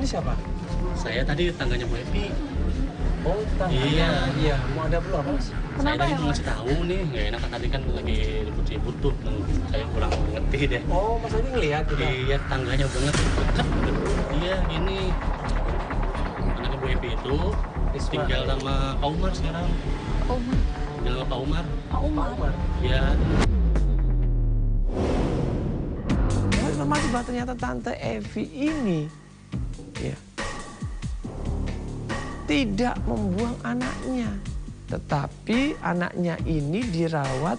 ini siapa? Saya tadi tangganya Bu Evi. Oh, tangganya. Iya. Mau ada perlu apa, Mas? Saya tadi mau ngasih tahu nih, nggak enak tadi kan lagi ribut-ribut tuh. Saya kurang ngerti deh. Oh, Mas Adi ngelihat juga? Iya, tangganya banget dekat. Iya, ini anaknya Bu Evi itu tinggal sama Pak Umar sekarang. Pak Umar. Tinggal sama Pak Umar. Pak Umar. Iya. Informasi bahwa ternyata Tante Evi ini ya, tidak membuang anaknya. Tetapi anaknya ini dirawat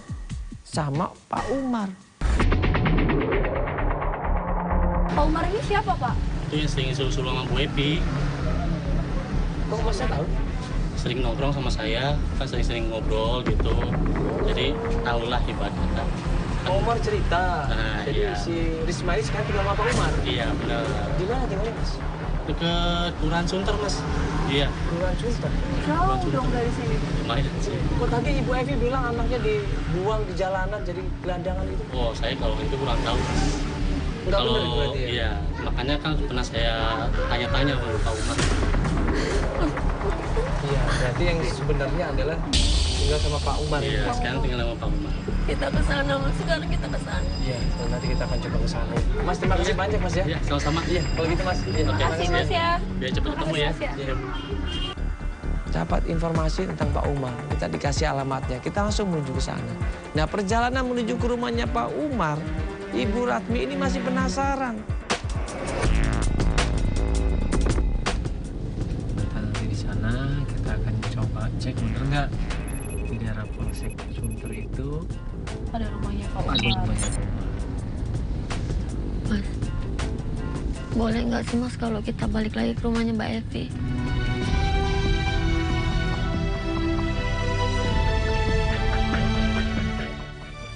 sama Pak Umar. Pak Umar ini siapa, Pak? Itu yang sering suruh-suruh sama Bu Evi. Kok Masnya tahu? Sering nongkrong sama saya, kan sering-sering ngobrol gitu. Jadi tahulah ibaratnya. Pak Umar cerita. Nah, Jadi iya. si Risma ini sekarang tinggal sama Pak Umar. Iya, benar. Di mana tinggalnya, Mas? Deket Kelurahan Sunter, Mas. Iya, Kelurahan Sunter. Jauh dong dari sini. lumayan sih. Kok tadi Ibu Evi bilang anaknya dibuang di jalanan jadi gelandangan itu? Oh, saya kalau itu kurang tahu, Mas. Enggak Kalau benar itu berarti ya? iya, makanya kan pernah saya tanya-tanya sama Pak Umar. Iya, berarti yang sebenarnya adalah tinggal sama Pak Umar. Iya, sekarang tinggal sama Pak Umar. Kita ke sana, Mas. Sekarang kita ke sana. Iya, dan nanti kita akan coba ke sana. Mas, terima kasih banyak, Mas ya. Iya, sama-sama. Iya, kalau gitu Mas. Iya, Oke, Makasih, Mas ya. Biar cepat ketemu ya. Makasih, Mas ya. Iya. Dapat informasi tentang Pak Umar, kita dikasih alamatnya, kita langsung menuju ke sana. Nah, perjalanan menuju ke rumahnya Pak Umar, Ibu Ratmi ini masih penasaran. Nanti di sana kita akan coba cek bener nggak di daerah Polsek Sunter itu Ada rumahnya Pak ada Umar. rumahnya Pak Umar. Mas, boleh nggak sih Mas kalau kita balik lagi ke rumahnya Mbak Evi?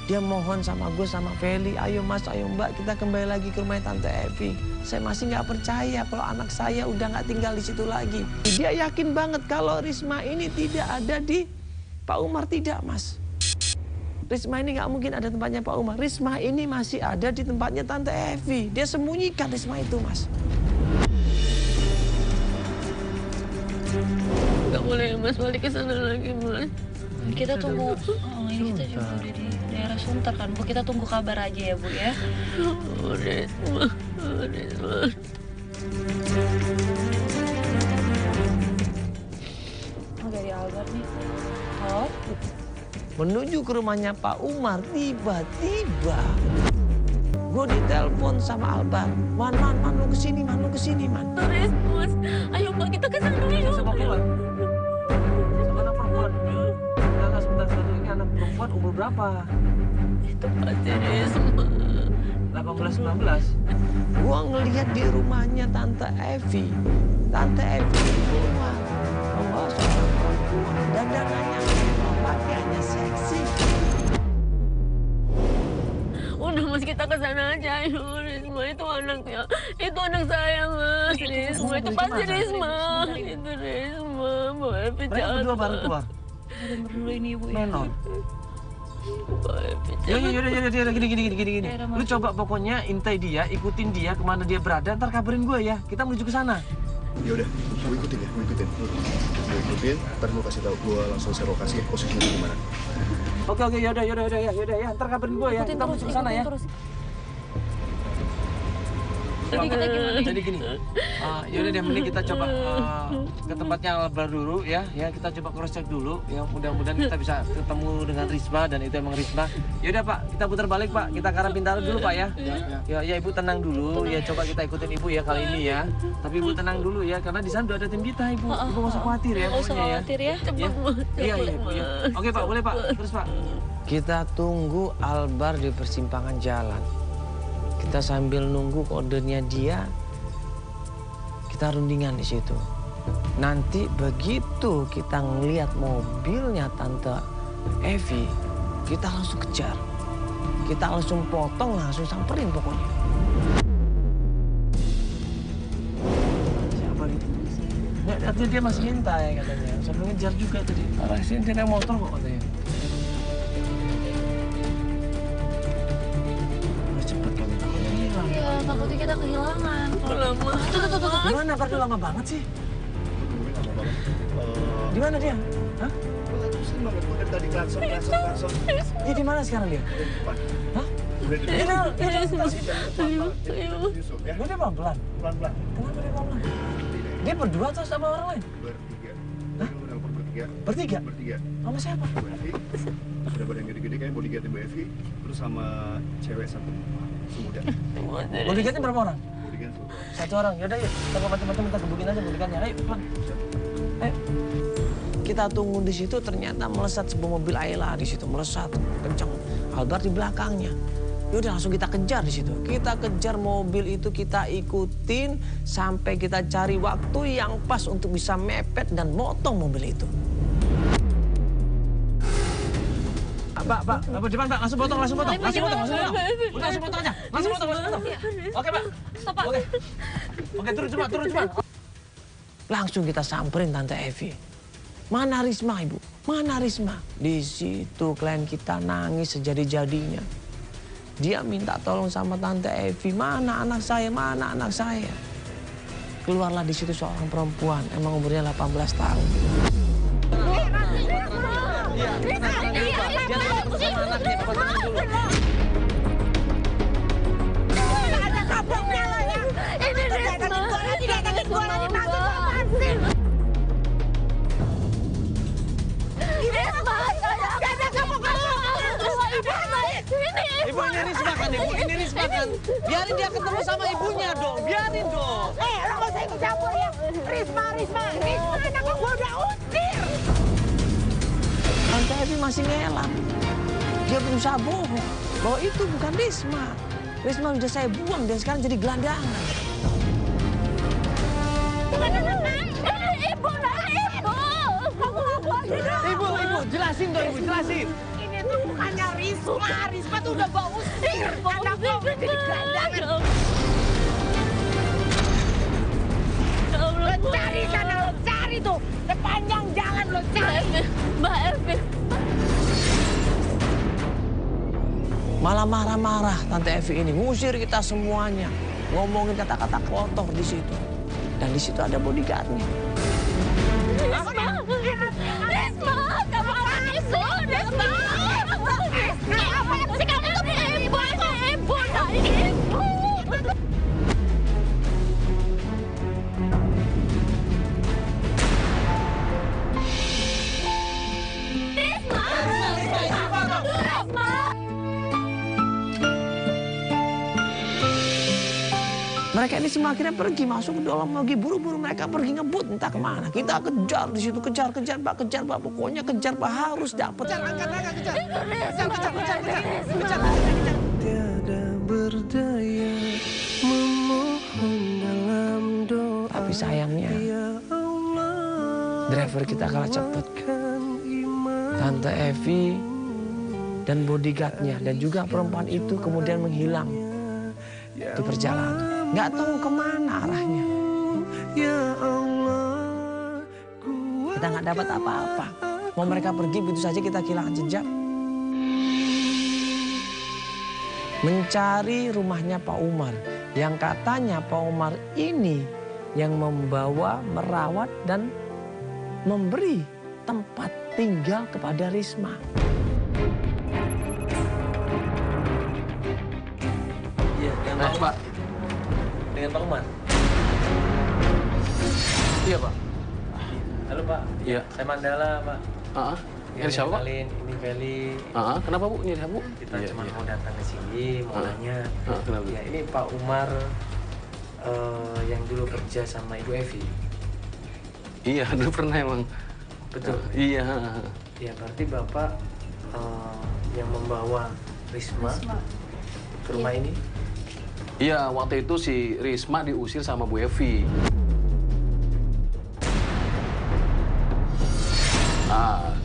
Dia mohon sama gue sama Feli, ayo Mas, ayo Mbak, kita kembali lagi ke rumahnya Tante Evi. Saya masih nggak percaya kalau anak saya udah nggak tinggal di situ lagi. Dia yakin banget kalau Risma ini tidak ada di Pak Umar, tidak Mas. Risma ini nggak mungkin ada tempatnya Pak Umar. Risma ini masih ada di tempatnya Tante Evi. Dia sembunyikan Risma itu, Mas. Nggak boleh Mas balik ke sana lagi Mas. Kita tunggu. Oh, ini kita juga udah di daerah Sunter kan, Bu. Kita tunggu kabar aja ya, Bu ya. Risma. Oh, dari Albert nih. Oh, Menuju ke rumahnya Pak Umar, tiba-tiba gue ditelepon sama Albar. Man, lu kesini, Man, lu kesini, Man. Mas, ayo Mbak kita ke sana yuk. Sama keluar. Sama anak perempuan. Enggak, sebentar. Ini anak perempuan umur berapa? Itu pasti Risma. 18-19. Gua ngelihat di rumahnya Tante Evi. Tante Evi keluar membawa seorang perempuan. Dandanannya mewah, pakaiannya seksi. Udah Mas kita ke sana aja. Ayo Risma itu anaknya. Itu anak saya Mas. Risma itu pasti Risma. Itu Risma. Mbak Evi Mereka jahat. berdua baru keluar. dengar dulu ini, Bu ya. Menor. Mbak Evi jahat. Yaudah, gini. Lu coba pokoknya intai dia, ikutin dia kemana dia berada, ntar kabarin gue ya. Kita menuju ke sana. Ya udah, gue ikutin. Gue ikutin, ntar gue kasih tahu, gue langsung share lokasi posisinya di mana. Oke, yaudah ya. Ntar kabarin gue ya. Kita menuju ke sana ya. Terus. Jadi kita gimana? Jadi gini, yaudah deh, mending kita coba ke tempatnya Albar dulu ya. Ya kita coba cross check dulu. Ya mudah-mudahan kita bisa ketemu dengan Risma dan itu emang Risma. Yaudah Pak, kita putar balik Pak. Kita ke arah Bintaro dulu Pak ya. Ya Ibu tenang dulu. Ya coba kita ikutin Ibu ya kali ini ya. Tapi Ibu tenang dulu ya, karena di sana udah ada tim kita Ibu. Ibu nggak usah khawatir ya Nggak usah pokoknya ya. khawatir ya. Cepet Mas. Iya Ibu ya. Oke Pak, boleh Pak. Terus Pak. Kita tunggu Albar di persimpangan jalan. Kita sambil nunggu kodenya dia, kita rundingan di situ. Nanti begitu kita ngelihat mobilnya Tante Evi, kita langsung kejar. Kita langsung potong, langsung samperin pokoknya. Siapa nih? Nggak, artinya dia masih ngintai katanya. Sambil ngejar juga tadi. Arah sini dia naik motor kok katanya. Udah cepet kan, takutnya hilang. Ya takutnya kita kehilangan. Lama. Tuh. Gimana Pardo lama banget sih? Tungguin lama banget. Di mana dia? Hah? Terusin banget, gue dari tadi klakson. Dia di mana sekarang dia? Udah di depan. Hah? Udah di Dia depan. Ayo. Yusuf, ya. Udah pelan-pelan. Pelan-pelan. Kenapa dia pelan-pelan? Dia berdua atau sama orang lain? Bertiga. Hah? Udah bertiga. Bertiga? Bertiga. Sama siapa? Bu Evi, sudah badan gede-gede kayak bodyguard Bu Evi, terus sama cewek satu, semuda. Bodyguardnya berapa orang? Bodyguard tuh. Satu orang. Yaudah yuk, kita ke macam-macam kita gebukin aja bodyguardnya. Ayo, pelan. Ayo. Kita tunggu di situ, ternyata melesat sebuah mobil Ayla di situ, melesat kencang. Albert di belakangnya. Yaudah langsung kita kejar di situ. Kita kejar mobil itu, kita ikutin sampai kita cari waktu yang pas untuk bisa mepet dan motong mobil itu. Pak, depan Pak, langsung potong. Udah, langsung potong aja. Langsung potong. Oke Pak. Stop, Pak. Oke, turun cepat. Langsung kita samperin Tante Evi. Mana Risma, Ibu? Mana Risma? Di situ klien kita nangis sejadi-jadinya. Dia minta tolong sama Tante Evi, mana anak saya? Keluarlah di situ seorang perempuan, emang umurnya 18 tahun. Ada kapoknya lo ya. Ini datangin gua lagi masuk apaan sih? Ibu ini Risma kan, Ibu? Ini Risma kan? Biarin dia ketemu sama ibunya dong, biarin dong. Lo gak usah ikut campur ya. Risma anak gua udah usir. Tante Evi masih ngelak. Dia berusaha bohong bahwa itu bukan Risma. Risma udah saya buang dan sekarang jadi gelandangan. Ibu, jelasin dong, Ibu, jelasin. Ini tuh bukannya Risma tuh udah gua usir. Anak gua udah jadi gelandangan. Lo cari sana, lo cari tuh. Sepanjang jalan lo cari. Mbak Evi. Malah marah-marah Tante Evi ini, ngusir kita semuanya. Ngomongin kata-kata kotor di situ. Dan di situ ada bodyguardnya. Risma, kamu anak ibu, Risma. Apa sih kamu tuh ibu, ibu. Mereka ini semua akhirnya pergi masuk ke dalam lagi, buru-buru mereka pergi ngebut entah kemana. Kita kejar di situ, kejar Pak, pokoknya kejar Pak, harus dapat. Kejar. Tiada berdaya memohon dalam doa. Tapi sayangnya driver kita kalah cepat. Tante Evi dan bodyguardnya dan juga perempuan itu kemudian menghilang di perjalanan. Nggak tahu kemana arahnya. Kita nggak dapat apa-apa. Mau mereka pergi begitu saja kita kehilangan jejak. Mencari rumahnya Pak Umar. Yang katanya Pak Umar ini yang membawa, merawat dan memberi tempat tinggal kepada Risma. Iya, dengan Pak. Dengan Pak Umar. Iya, Pak. Halo Pak. Iya. Saya Mandala Pak. Ini siapa, Pak? Ini Feli. Kenapa, Bu? Ini siapa, Bu? Kita cuma mau datang ke sini, mau nanya. Kenapa? Ya ini Pak Umar yang dulu kerja sama Ibu Evi. Iya, dulu pernah emang. Betul. Iya. Ya berarti Bapak yang membawa Risma ke rumah ini. Iya, waktu itu si Risma diusir sama Bu Evi.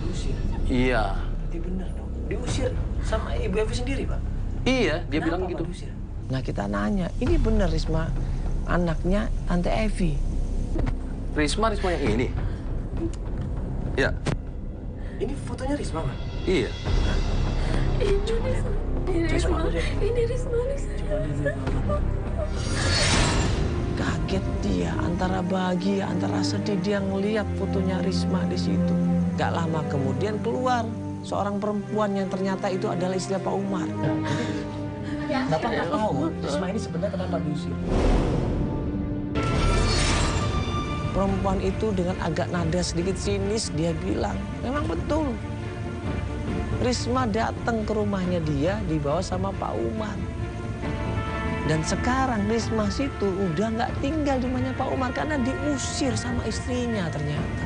Diusir. Iya. Berarti benar dong. Diusir sama Ibu Evi sendiri Pak. Iya, dia bilang Kenapa, gitu. Pak, diusir? Nah kita nanya, ini benar Risma anaknya Tante Evi? Risma yang ini? Iya. Ini fotonya Risma Pak? Iya. Ini Risma. Kaget dia, antara bahagia, antara sedih, dia ngeliat fotonya Risma di situ. Gak lama kemudian keluar seorang perempuan yang ternyata itu adalah istri Pak Umar. Bapak nggak tahu Risma ini sebenarnya kenapa diusir? Perempuan itu dengan agak nada sedikit sinis, dia bilang, memang betul. Risma datang ke rumahnya dia dibawa sama Pak Umar. Dan sekarang Risma situ udah nggak tinggal di rumahnya Pak Umar karena diusir sama istrinya ternyata.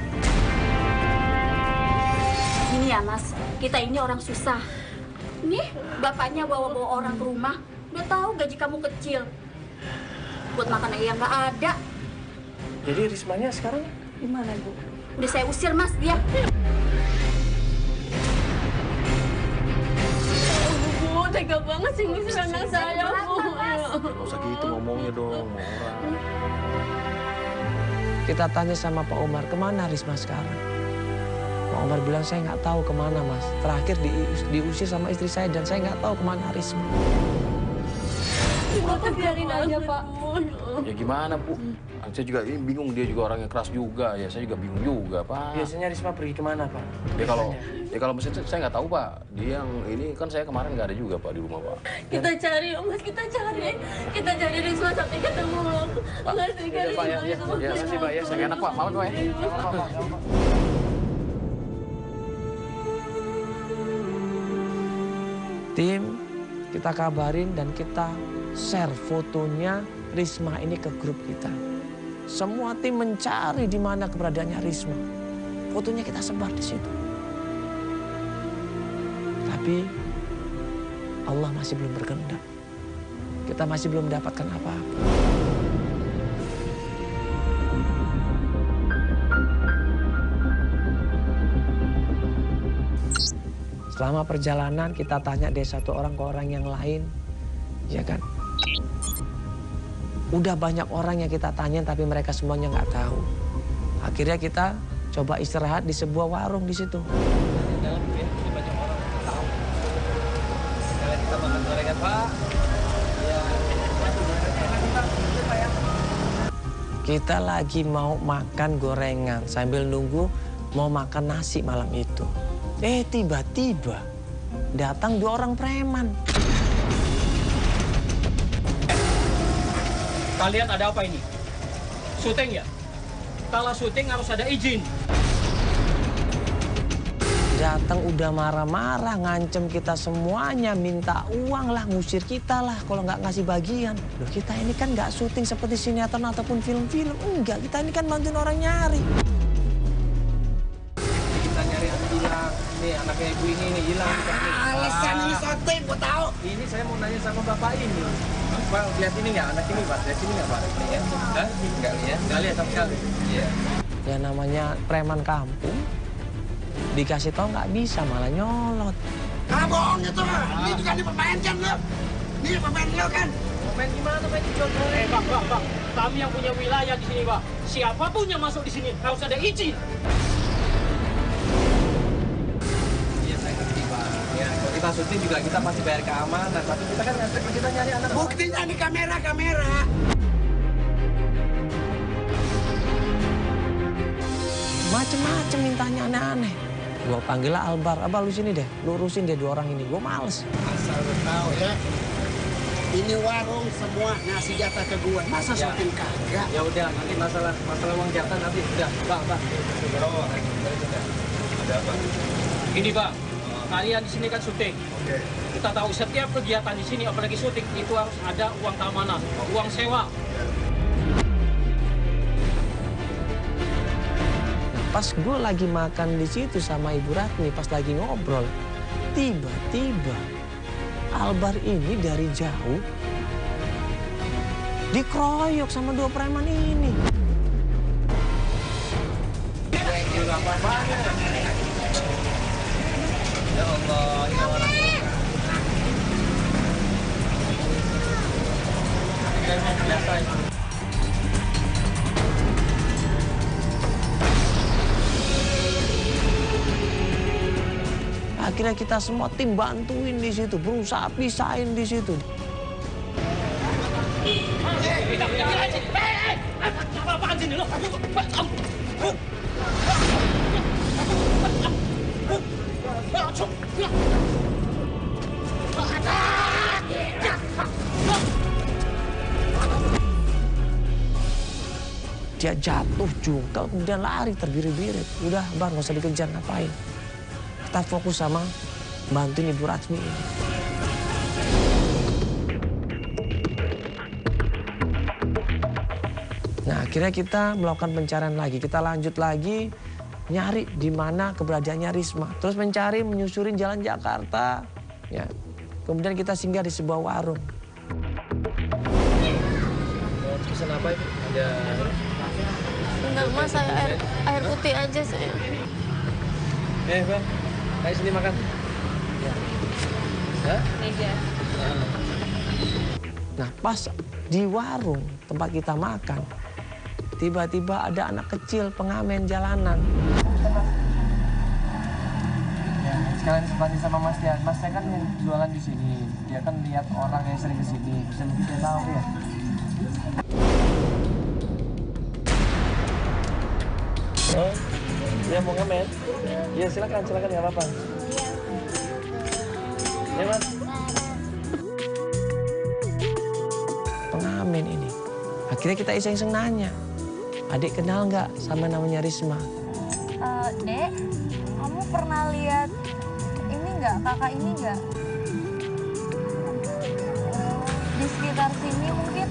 Ini ya Mas, kita ini orang susah. Nih, bapaknya bawa-bawa orang ke rumah. Udah tahu gaji kamu kecil. Buat makan aja nggak ada. Jadi Rismanya sekarang Gimana, Bu? Udah saya usir, Mas, dia. Bu, tega banget sih ngusir anak saya, Bu. Gak usah gitu ngomongnya dong, sama orang. Kita tanya sama Pak Umar, kemana Risma sekarang? Pak Umar bilang, saya nggak tahu kemana, Mas. Terakhir diusir sama istri saya dan saya nggak tahu kemana Risma. Bapak biarin aja, Pak. Ya gimana, Bu? Saya juga ini bingung, dia juga orang yang keras juga. Ya saya juga bingung juga, Pak. biasanya Risma pergi kemana, Pak? Ya kalau misalnya saya nggak tahu, Pak. Dia yang ini kan saya kemarin nggak ada juga, Pak, di rumah, Pak. Kita cari, Mas, kita cari. Kita cari Risma sampai ketemu. Nggak tega Ya, Pak, ya. Risma. Ya, kasih, Pak, ya. Saya enak, Pak. Maaf, Pak, ya. Tim, kita kabarin dan kita share fotonya Risma ini ke grup kita. Semua tim mencari di mana keberadaannya Risma. Fotonya kita sebar di situ. Tapi Allah masih belum berkehendak. Kita masih belum mendapatkan apa-apa. Selama perjalanan kita tanya dari satu orang ke orang yang lain, ya kan? Udah banyak orang yang kita tanya tapi mereka semuanya nggak tahu. Akhirnya kita coba istirahat di sebuah warung di situ. Dalam ya, ini banyak orang yang tahu. Sekalian kita makan gorengan, Pak. Ya, Kita lagi mau makan gorengan sambil nunggu mau makan nasi malam itu. Tiba-tiba datang 2 orang preman. Kalian ada apa ini? Syuting ya? Kalau syuting harus ada izin. Datang udah marah-marah, ngancem kita semuanya, minta uang lah, ngusir kita lah kalau nggak ngasih bagian. Loh, kita ini kan nggak syuting seperti sinetron ataupun film-film. Enggak, kita ini kan bantuin orang nyari. kita nyari anak hilang. Nih, anaknya ibu ini hilang. Alasan ini sote, gua tahu. Ini saya mau nanya sama bapak ini. Pak, lihat ini nggak? Anak ini, Pak. Lihat sini nggak, Pak? Lihat. Hah? Nggak lihat? Nggak lihat sama sekali. Iya. Ya namanya preman kampung, dikasih tau nggak bisa, malah nyolot. Bohong itu. Ini juga dipermainkan lo. Ini pemain lo kan. Main gimana? Main jual Bang. Kami yang punya wilayah di sini, Pak. Siapapun yang masuk di sini harus ada izin. Iya, saya ngerti, Pak. Ya, kalau kita syuting juga kita pasti bayar keamanan. Tapi kita kan kita nyari anak. Buktinya di kamera. Macem-macem mintanya aneh-aneh. Gua panggil lah Albar, Abah lu sini deh, lurusin deh 2 orang ini. Gua males. Asal lu tahu ya, ini warung semua ngasih jatah ke gue. Masa Ya. syuting kagak? Ya udah, nanti masalah uang jatah nanti udah, Bang. Ada apa? Ini, Bang. Kalian di sini kan syuting. Oke. Kita tahu setiap kegiatan di sini, apalagi syuting, itu harus ada uang keamanan, uang sewa. Pas gue lagi makan di situ sama Ibu Ratni, pas lagi ngobrol, tiba-tiba Albar ini dari jauh dikeroyok sama 2 preman ini. Ya Allah, ini orang. Kayak biasa itu. Akhirnya kita semua tim bantuin di situ, berusaha pisahin di situ. Kita punya villa Haji. Hei, apa-apaan sini lo? Dia jatuh jungkel, kemudian lari terbirit-birit. Udah, Bang, nggak usah dikejar, ngapain. Kita fokus sama bantuin Ibu Ratmi ini. Nah, akhirnya kita melakukan pencarian lagi. Kita lanjut lagi, nyari di mana keberadaannya Risma. Terus mencari, menyusurin jalan Jakarta. Ya. Kemudian kita singgah di sebuah warung. Pesan apa itu? Ada... Enggak, Mas, saya air putih aja saya. Bang, kayak sini makan. Ya. Hah? Meja. Nah, pas di warung tempat kita makan, tiba-tiba ada anak kecil pengamen jalanan. Ya, sekalian simpati sama Mas Tian. Mas Tian kan yang jualan di sini. Dia kan lihat orang yang sering ke sini. Bisa lebih dia tahu ya. Oh, dia mau ngamen? Iya, silakan nggak apa-apa. Ya, Mas. Pengamen ini. Akhirnya kita iseng-iseng nanya, adik kenal nggak sama namanya Risma? Dek, kamu pernah lihat ini nggak, kakak ini nggak? Di sekitar sini mungkin?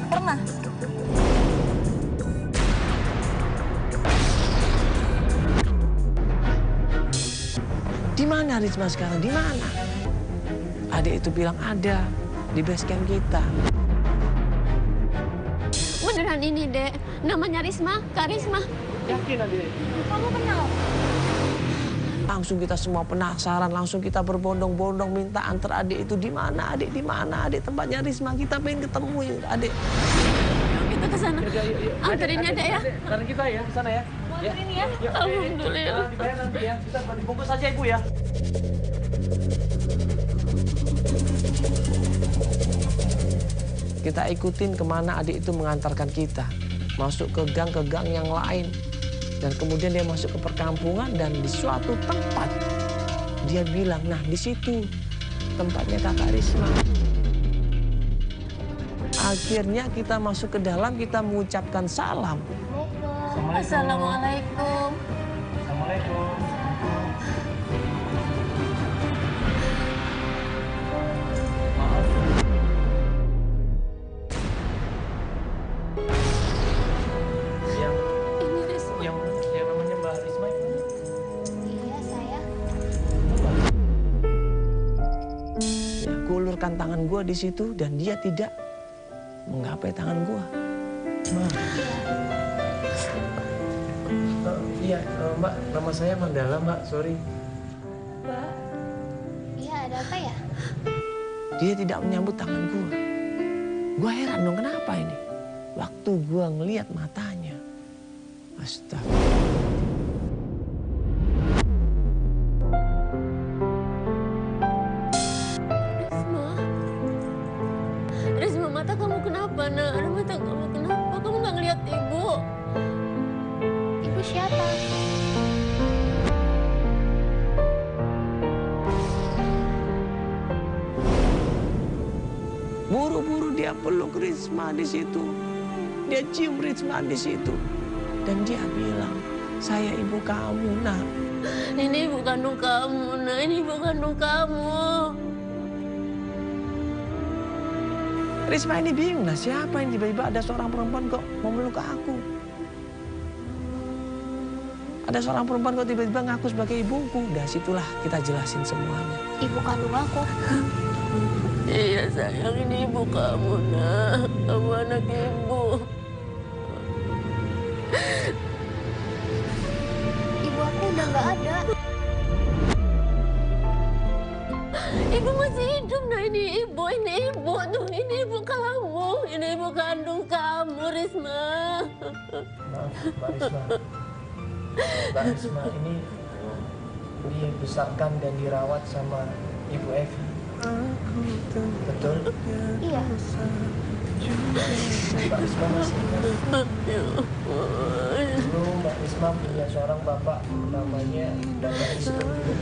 Pernah? Di mana Risma sekarang? Di mana? Adik itu bilang ada di base camp kita. Beneran ini, Dek. Namanya Risma, Kak Risma. Yakin, Adik? Kamu kenal? Langsung kita semua penasaran, langsung kita berbondong-bondong minta antar adik itu di mana, adik di mana, adik tempatnya Risma, kita pengen ketemu adik. Kita ke sana. Anterin ya, Dek ya. Bareng kita ya, ke sana ya. Anterin ya. Alhamdulillah. Dibayar nanti ya, kita dibungkus saja Ibu ya. Kita ikutin kemana adik itu mengantarkan kita. Masuk ke gang yang lain. Dan kemudian dia masuk ke perkampungan dan di suatu tempat dia bilang, nah di situ tempatnya kakak Risma. Akhirnya kita masuk ke dalam, kita mengucapkan salam. Assalamualaikum. Assalamualaikum. Yang namanya Mbak Risma itu? Iya, saya. Ya, gue ulurkan tangan gue di situ dan dia tidak menggapai tangan gue. Iya, Mbak, nama saya Mandala, Mbak, sorry. Mbak, iya ada apa ya? Dia tidak menyambut tangan gue. Gue heran dong, kenapa ini? Waktu gue ngelihat matanya, astaga. Risma, mata kamu kenapa, nak? Mata kamu kenapa? Kamu nggak ngeliat ibu? Ibu siapa? Buru-buru dia peluk Risma di situ. Dia cium Risma di situ. Dan dia bilang, saya ibu kamu, nak. Ini ibu kandung kamu, nak. Ini ibu kandung kamu. Risma ini bingung, nah siapa yang tiba-tiba ada seorang perempuan kok mau meluk aku. Ada seorang perempuan kok tiba-tiba ngaku sebagai ibuku. Dari situlah kita jelasin semuanya. Ibu kandung aku. Iya sayang, ini ibu kamu, nak. Kamu anak ibu. Ibu aku udah nggak ada. Ibu masih hidup, nah ini ibu tuh, ini ibu kamu, ini ibu kandung kamu, Risma. Maaf, Mbak Risma. Mbak Risma ini dibesarkan dan dirawat sama Ibu Evi. Betul? Iya. Mbak Risma masih ingat? Dulu Mbak Risma punya seorang bapak namanya Bapak Islam juga.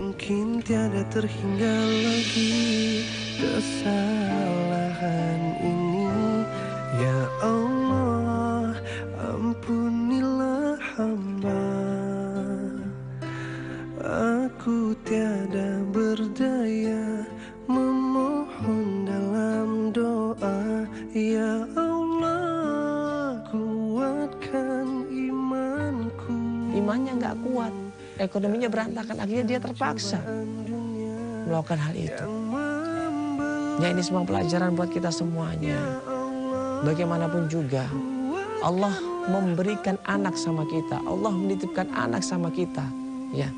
Mungkin tiada terhingga lagi kesalahan ini. Ya Allah, ampunilah hamba. Aku tiada berdaya memohon dalam doa. Ya Allah, kuatkan imanku. Imannya nggak kuat, ekonominya berantakan, akhirnya dia terpaksa melakukan hal itu. Ya ini semua pelajaran buat kita semuanya. Bagaimanapun juga, Allah memberikan anak sama kita, Allah menitipkan anak sama kita. Ya,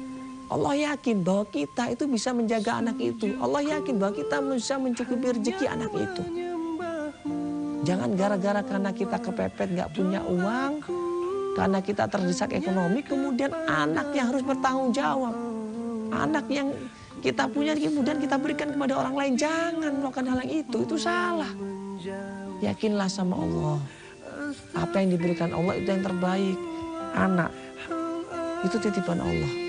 Allah yakin bahwa kita itu bisa menjaga anak itu. Allah yakin bahwa kita bisa mencukupi rezeki anak itu. Jangan gara-gara karena kita kepepet nggak punya uang, karena kita terdesak ekonomi, kemudian anak yang harus bertanggung jawab. Anak yang kita punya kemudian kita berikan kepada orang lain. Jangan melakukan hal yang itu salah. Yakinlah sama Allah. Apa yang diberikan Allah itu yang terbaik. Anak itu titipan Allah.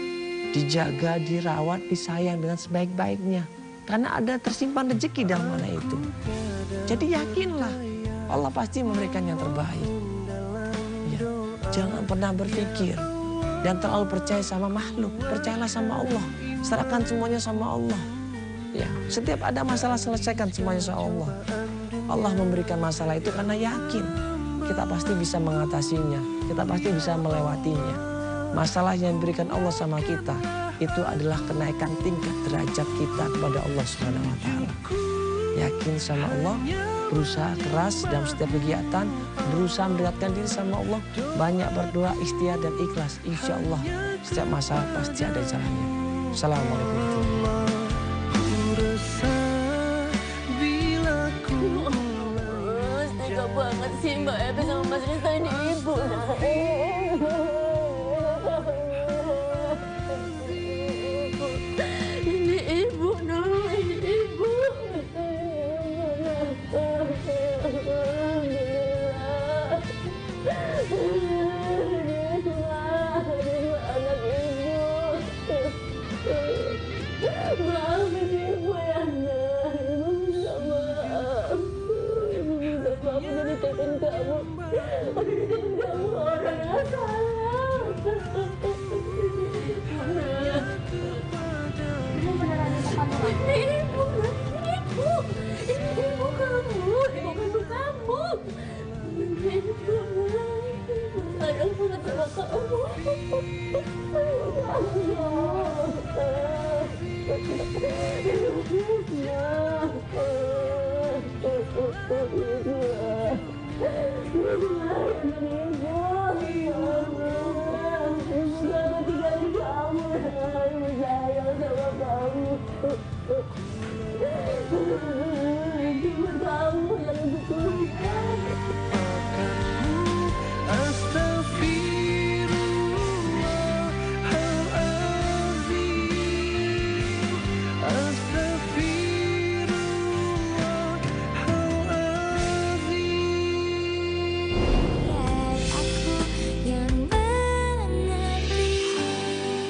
Dijaga, dirawat, disayang dengan sebaik-baiknya. Karena ada tersimpan rezeki dalam anak itu. Jadi yakinlah Allah pasti memberikan yang terbaik. Ya, jangan pernah berpikir dan terlalu percaya sama makhluk. Percayalah sama Allah. Serahkan semuanya sama Allah. Ya, setiap ada masalah selesaikan semuanya sama Allah. Allah memberikan masalah itu karena yakin kita pasti bisa mengatasinya. Kita pasti bisa melewatinya. Masalah yang diberikan Allah sama kita itu adalah kenaikan tingkat derajat kita kepada Allah Subhanahu wa taala. Yakin sama Allah, berusaha keras dalam setiap kegiatan, berusaha mendekatkan diri sama Allah, banyak berdoa, ikhtiar dan ikhlas. Insya Allah setiap masalah pasti ada jalannya. Assalamualaikum warahmatullahi wabarakatuh. Tega banget sih Mbak Epi sama Mas Rista ini ibu. Ini ibu, nah, ini ibu. Anak ibu. Maafin ibu ya, Nak. Ibu minta maaf. Ibu minta maaf udah nitipin kamu. Udah nitipin kamu orang yang salah. Ibu beneran itu kamu? Ini ibu, ibu. Ini ibu kamu. Ibu kandung kamu. Ini ibu, ibu sayang banget sama kamu. Akan